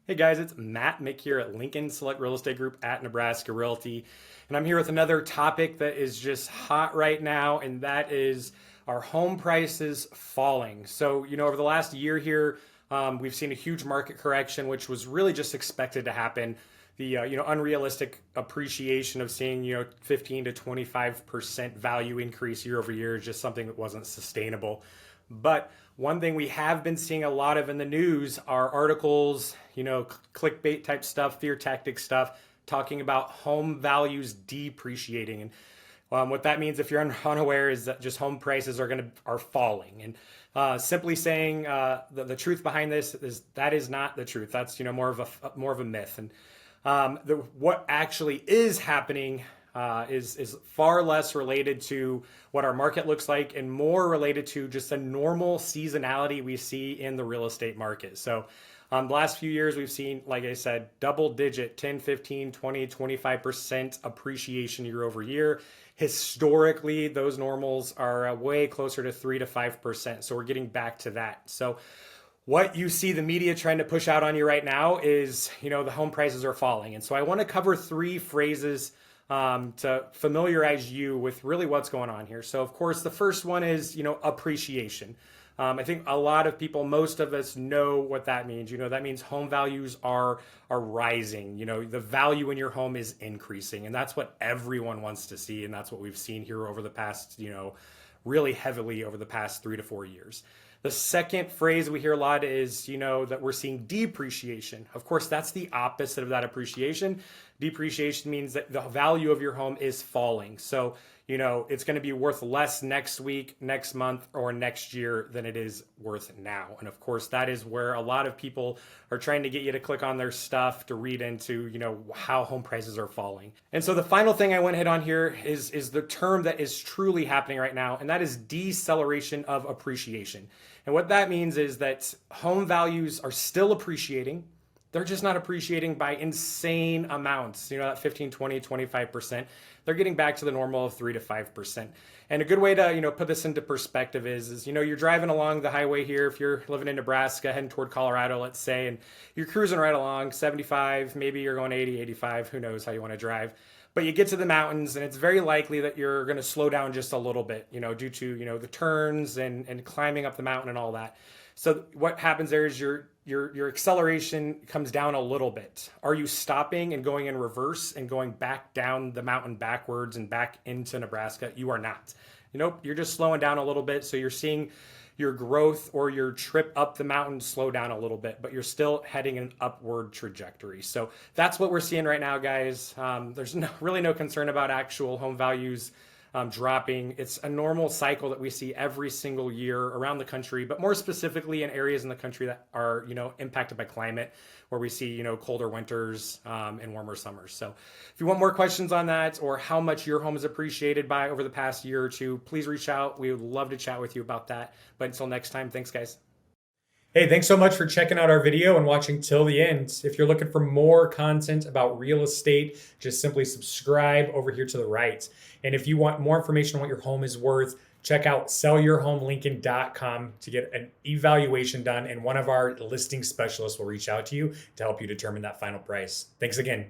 Hey guys, it's Mick here at Lincoln Select Real Estate Group at Nebraska Realty. And I'm here with another topic that is just hot right now, and that is our home prices falling. So, over the last year here, we've seen a huge market correction, which was really just expected to happen. The unrealistic appreciation of seeing 15 to 25% value increase year over year is just something that wasn't sustainable. But one thing we have been seeing a lot of in the news are articles, clickbait type stuff, fear tactic stuff, talking about home values depreciating. And what that means, if you're unaware, is that just home prices are falling. And simply saying the truth behind this is that is not the truth. That's more of a myth. And what actually is happening is far less related to what our market looks like and more related to just a normal seasonality we see in the real estate market. So the last few years, we've seen, like I said, double digit 10, 15, 20, 25% appreciation year over year. Historically, those normals are way closer to 3 to 5%. So we're getting back to that. So what you see the media trying to push out on you right now is, the home prices are falling. And so I want to cover three phrases to familiarize you with really what's going on here. So, of course, the first one is, appreciation. I think a lot of people, most of us know what that means. That means home values are rising. The value in your home is increasing. And that's what everyone wants to see. And that's what we've seen here over the past, really heavily over the past 3 to 4 years. The second phrase we hear a lot is, that we're seeing depreciation. Of course, that's the opposite of that appreciation. Depreciation means that the value of your home is falling. So, it's going to be worth less next week, next month, or next year than it is worth now. And of course, that is where a lot of people are trying to get you to click on their stuff to read into, how home prices are falling. And so the final thing I want to hit on here is the term that is truly happening right now, and that is deceleration of appreciation. And what that means is that home values are still appreciating. They're just not appreciating by insane amounts, that 15, 20, 25%. They're getting back to the normal of 3 to 5%. And a good way to, put this into perspective is, you're driving along the highway here. If you're living in Nebraska, heading toward Colorado, let's say, and you're cruising right along 75, maybe you're going 80, 85, who knows how you want to drive. But you get to the mountains, and it's very likely that you're going to slow down just a little bit, due to, the turns and climbing up the mountain and all that. So what happens there is your acceleration comes down a little bit. Are you stopping and going in reverse and going back down the mountain backwards and back into Nebraska? You are not. You're just slowing down a little bit. So you're seeing your growth or your trip up the mountain slow down a little bit, but you're still heading an upward trajectory. So that's what we're seeing right now, guys. There's really no concern about actual home values dropping. It's a normal cycle that we see every single year around the country, but more specifically in areas in the country that are, impacted by climate, where we see, colder winters and warmer summers. So if you want more questions on that or how much your home is appreciated by over the past year or two, please reach out. We would love to chat with you about that. But until next time, thanks, guys. Hey, thanks so much for checking out our video and watching till the end. If you're looking for more content about real estate, just simply subscribe over here to the right. And if you want more information on what your home is worth, check out sellyourhomelincoln.com to get an evaluation done, and one of our listing specialists will reach out to you to help you determine that final price. Thanks again.